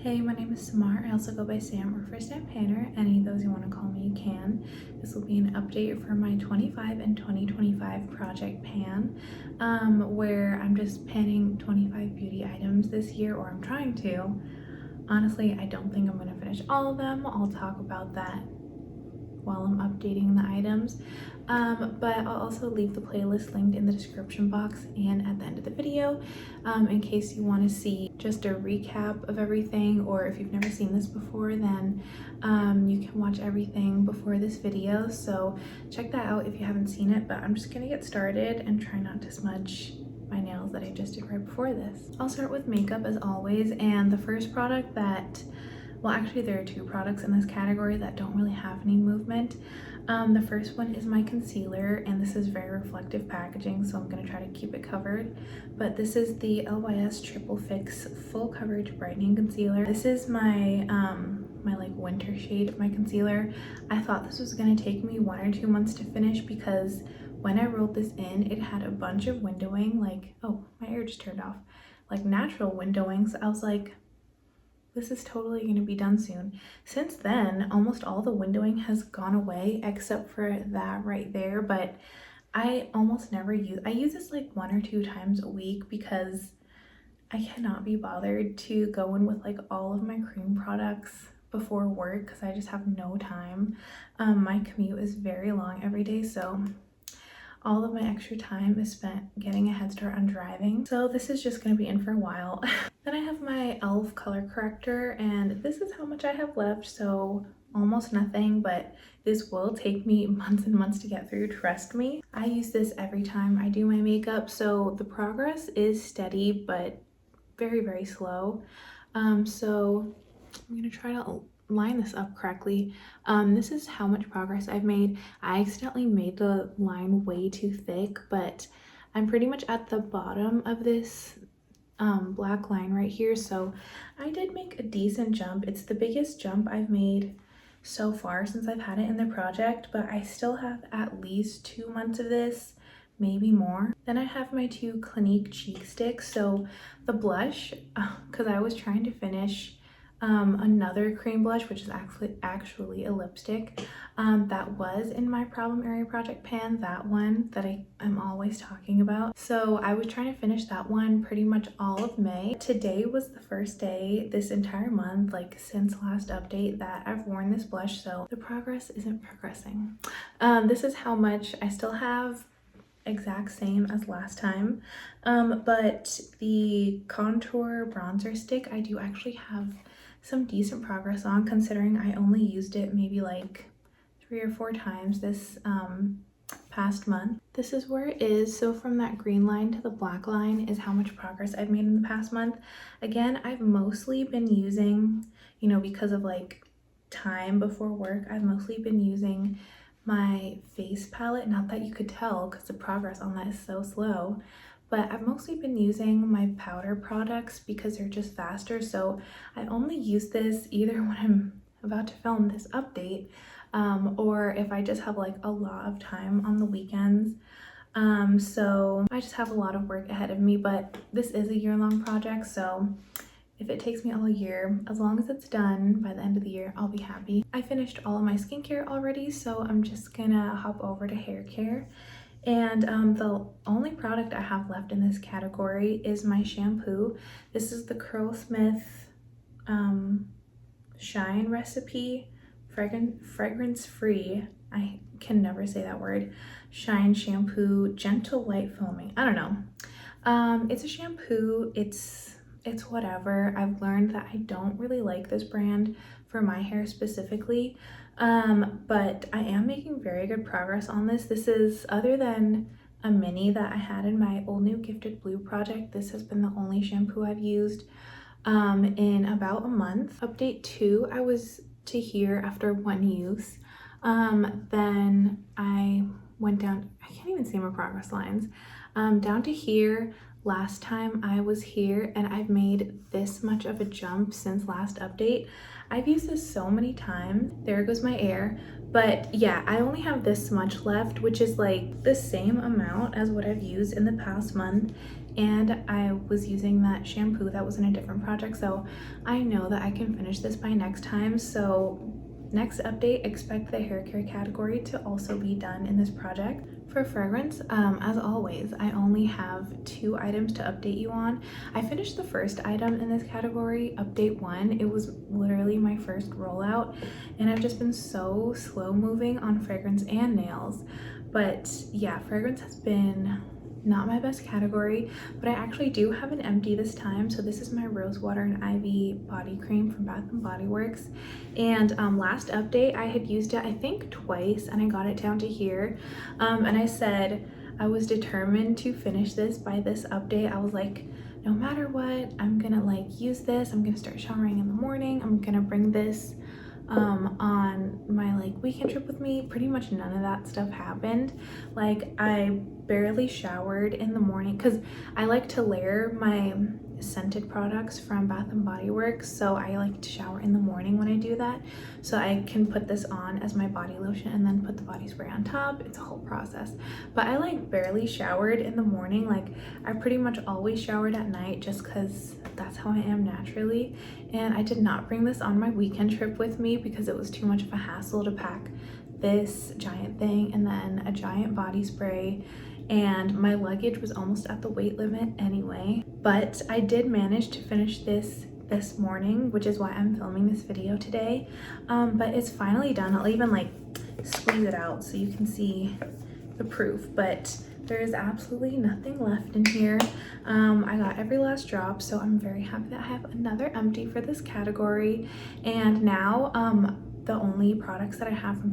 Hey, my name is Samar. I also go by Sam or First Time Panner. Any of those you want to call me, you can. This will be an update for my 25 and 2025 Project Pan, where I'm just panning 25 beauty items this year, or I'm trying to. Honestly, I don't think I'm going to finish all of them. I'll talk about that while I'm updating the items. But I'll also leave the playlist linked in the description box and at the end of the video in case you want to see just a recap of everything, or if you've never seen this before, then you can watch everything before this video. So check that out if you haven't seen it, but I'm just gonna get started and try not to smudge my nails that I just did right before this. I'll start with makeup as always, and the first product that, well, actually there are two products in this category that don't really have any movement. The first one is my concealer, and this is very reflective packaging, so I'm gonna try to keep it covered. But this is the LYS Triple Fix Full Coverage Brightening Concealer. This is my my like winter shade of my concealer. I thought this was gonna take me 1 or 2 months to finish because when I rolled this in, it had a bunch of windowing, like, oh, my air just turned off, like natural windowing. So I was like, this is totally going to be done soon. Since then, almost all the windowing has gone away except for that right there, but I almost never I use this like 1 or 2 times a week because I cannot be bothered to go in with like all of my cream products before work because I just have no time. My commute is very long every day, so all of my extra time is spent getting a head start on driving. So this is just going to be in for a while. Then I have my e.l.f. color corrector, and this is how much I have left, so almost nothing, but this will take me months and months to get through, trust me. I use this every time I do my makeup, so the progress is steady but very, very slow. So I'm gonna try to line this up correctly. This is how much progress I've made. I accidentally made the line way too thick, but I'm pretty much at the bottom of this black line right here, so I did make a decent jump. It's the biggest jump I've made so far since I've had it in the project, but I still have at least 2 months of this, maybe more. Then I have my 2 Clinique cheek sticks. So the blush, because I was trying to finish another cream blush, which is actually a lipstick, that was in my problem area project pan, that one that I'm always talking about. So I was trying to finish that one pretty much all of May. Today was the first day this entire month, like since last update, that I've worn this blush, so the progress isn't progressing. This is how much I still have, exact same as last time, but the contour bronzer stick I do actually have some decent progress on, considering I only used it maybe like 3 or 4 times this past month. This is where it is. So from that green line to the black line is how much progress I've made in the past month. Again, I've mostly been using, you know, because of like time before work, I've mostly been using my face palette. Not that you could tell because the progress on that is so slow, but I've mostly been using my powder products because they're just faster. So I only use this either when I'm about to film this update, or if I just have like a lot of time on the weekends. So I just have a lot of work ahead of me, but this is a year-long project, so if it takes me all year, as long as it's done by the end of the year, I'll be happy. I finished all of my skincare already, so I'm just gonna hop over to hair care. And the only product I have left in this category is my shampoo. This is the Curlsmith Shine Recipe fragrance free, I can never say that word, Shine Shampoo Gentle Light Foaming. I don't know. It's a shampoo. It's whatever. I've learned that I don't really like this brand for my hair specifically, but I am making very good progress on this. This is, other than a mini that I had in my Old New Gifted Blue project, this has been the only shampoo I've used in about a month. Update 2, I was to here after 1 use. Then I went down, I can't even see my progress lines, down to here. Last time I was here, and I've made this much of a jump since last update. I've used this so many times. There goes my air. But yeah, I only have this much left, which is like the same amount as what I've used in the past month. and I was using that shampoo that was in a different project, so I know that I can finish this by next time. So next update, expect the hair care category to also be done in this project. For fragrance, as always, I only have 2 items to update you on. I finished the first item in this category, update 1. It was literally my first rollout, and I've just been so slow moving on fragrance and nails. But yeah, fragrance has been not my best category, but I actually do have an empty this time. So this is my Rose Water and Ivy body cream from Bath and Body Works, and last update I had used it I think twice, and I got it down to here, and I said I was determined to finish this by this update. I was like, no matter what, I'm gonna like use this. I'm gonna start showering in the morning. I'm gonna bring this on my like weekend trip with me. Pretty much none of that stuff happened. Like I barely showered in the morning because I like to layer my scented products from Bath and Body Works, so I like to shower in the morning when I do that, so I can put this on as my body lotion and then put the body spray on top. It's a whole process, but I like barely showered in the morning. Like I pretty much always showered at night just because that's how I am naturally, and I did not bring this on my weekend trip with me because it was too much of a hassle to pack this giant thing and then a giant body spray, and my luggage was almost at the weight limit anyway. But I did manage to finish this morning, which is why I'm filming this video today. But it's finally done. I'll even like squeeze it out so you can see the proof, but there is absolutely nothing left in here. I got every last drop, so I'm very happy that I have another empty for this category. And now the only products that I have from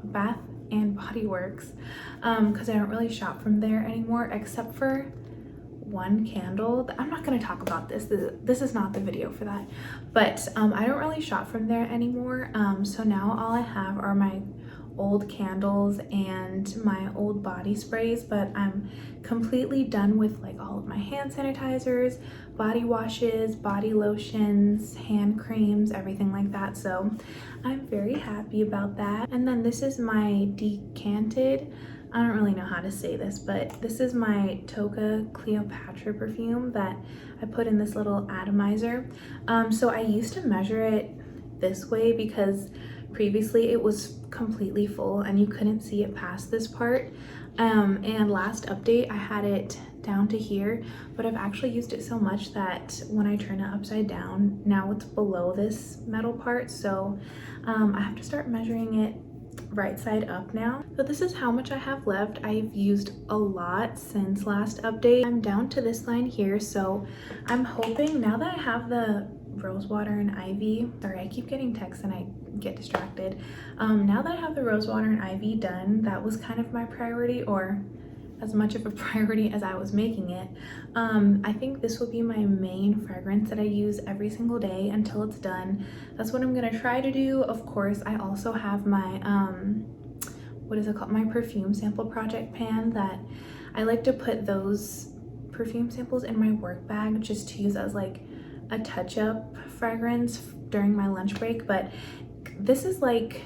Bath and Body Works, because I don't really shop from there anymore except for one candle. I'm not going to talk about this. This is not the video for that, but I don't really shop from there anymore. So now all I have are my old candles and my old body sprays, but I'm completely done with like all of my hand sanitizers, body washes, body lotions, hand creams, everything like that. So I'm very happy about that. And then this is my decanted, I don't really know how to say this, but this is my Toca Cleopatra perfume that I put in this little atomizer. So I used to measure it this way because previously it was completely full and you couldn't see it past this part. And last update I had it down to here, but I've actually used it so much that when I turn it upside down, now it's below this metal part. So I have to start measuring it right side up now. So this is how much I have left. I've used a lot since last update. I'm down to this line here, so I'm hoping now that I have the Rose Water and Ivy, sorry, I keep getting texts and I get distracted. Now that I have the Rose Water and Ivy done, that was kind of my priority, or as much of a priority as I was making it. I think this will be my main fragrance that I use every single day until it's done. That's what I'm gonna try to do. Of course, I also have my what is it called, my perfume sample ProjectPan, that I like to put those perfume samples in my work bag just to use as like a touch-up fragrance during my lunch break. But this is like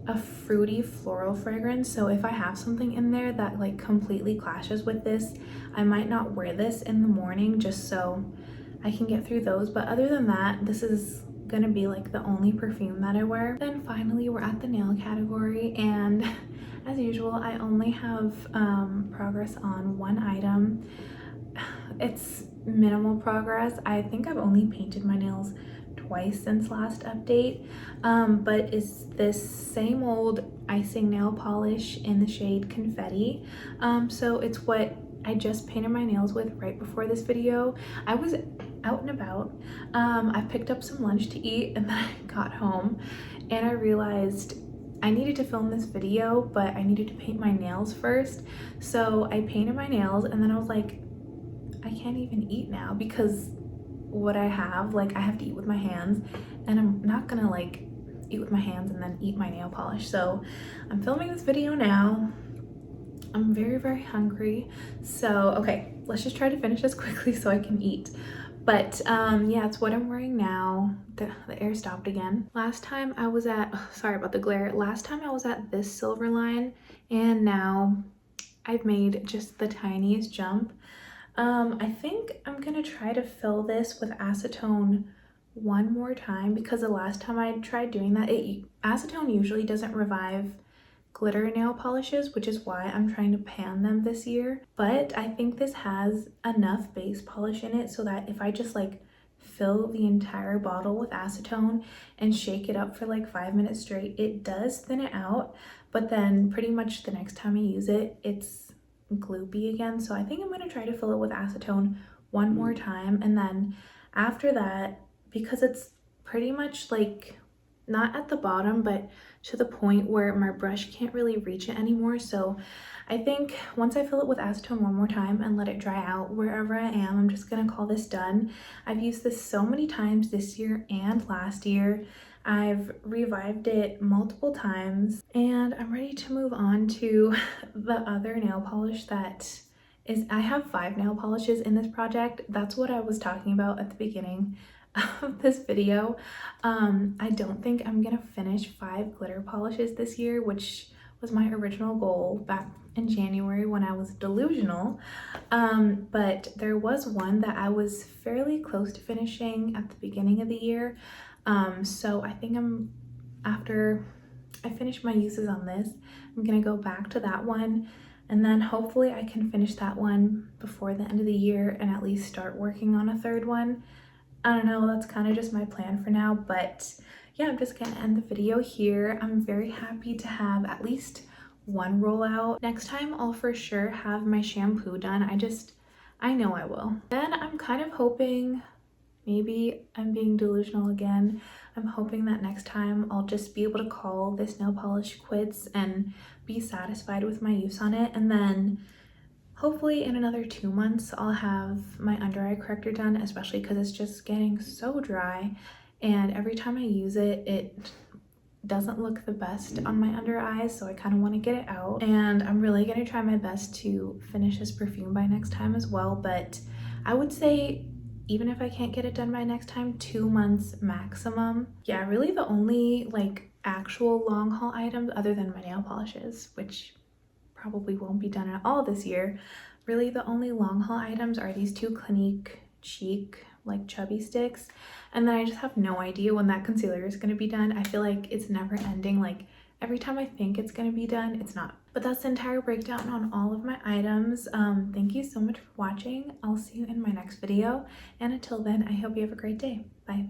a fruity floral fragrance, so if I have something in there that like completely clashes with this, I might not wear this in the morning just so I can get through those. But other than that, this is gonna be like the only perfume that I wear. Then finally we're at the nail category, and as usual I only have progress on one item. It's minimal progress. I think I've only painted my nails twice since last update, but it's this same old icing nail polish in the shade Confetti. So it's what I just painted my nails with right before this video. I was out and about. I picked up some lunch to eat, and then I got home and I realized I needed to film this video, but I needed to paint my nails first. So I painted my nails, and then I was like, I can't even eat now because what I have, like I have to eat with my hands, and I'm not gonna like eat with my hands and then eat my nail polish. So I'm filming this video now. I'm very hungry, so okay, let's just try to finish this quickly so I can eat. But yeah, it's what I'm wearing now. The air stopped again. Last time I was at, oh, sorry about the glare, last time I was at this silver line, and now I've made just the tiniest jump. I think I'm gonna try to fill this with acetone one more time because the last time I tried doing that, acetone usually doesn't revive glitter nail polishes, which is why I'm trying to pan them this year. But I think this has enough base polish in it so that if I just like fill the entire bottle with acetone and shake it up for like 5 minutes straight, it does thin it out, but then pretty much the next time I use it, it's gloopy again. So I think I'm gonna try to fill it with acetone one more time, and then after that, because it's pretty much like not at the bottom, but to the point where my brush can't really reach it anymore. So I think once I fill it with acetone one more time and let it dry out wherever I am, I'm just gonna call this done. I've used this so many times this year and last year. I've revived it multiple times, and I'm ready to move on to the other nail polish that is, I have 5 nail polishes in this project. That's what I was talking about at the beginning of this video. I don't think I'm gonna finish 5 glitter polishes this year, which was my original goal back in January when I was delusional. But there was one that I was fairly close to finishing at the beginning of the year. So I think after I finish my uses on this, I'm gonna go back to that one, and then hopefully I can finish that one before the end of the year and at least start working on a 3rd one. I don't know, that's kind of just my plan for now, but yeah, I'm just gonna end the video here. I'm very happy to have at least one rollout. Next time I'll for sure have my shampoo done. I know I will. Then I'm kind of hoping, maybe I'm being delusional again, I'm hoping that next time I'll just be able to call this nail polish quits and be satisfied with my use on it, and then hopefully in another 2 months, I'll have my under eye corrector done, especially because it's just getting so dry. And every time I use it, it doesn't look the best on my under eyes, so I kind of want to get it out. And I'm really going to try my best to finish this perfume by next time as well. But I would say, even if I can't get it done by next time, 2 months maximum. Yeah, really the only like actual long haul items other than my nail polishes, which probably won't be done at all this year. Really the only long haul items are these 2 Clinique cheek like chubby sticks, and then I just have no idea when that concealer is going to be done. I feel like it's never ending. Like every time I think it's going to be done, it's not. But that's the entire breakdown on all of my items. Thank you so much for watching. I'll see you in my next video, and until then, I hope you have a great day. Bye.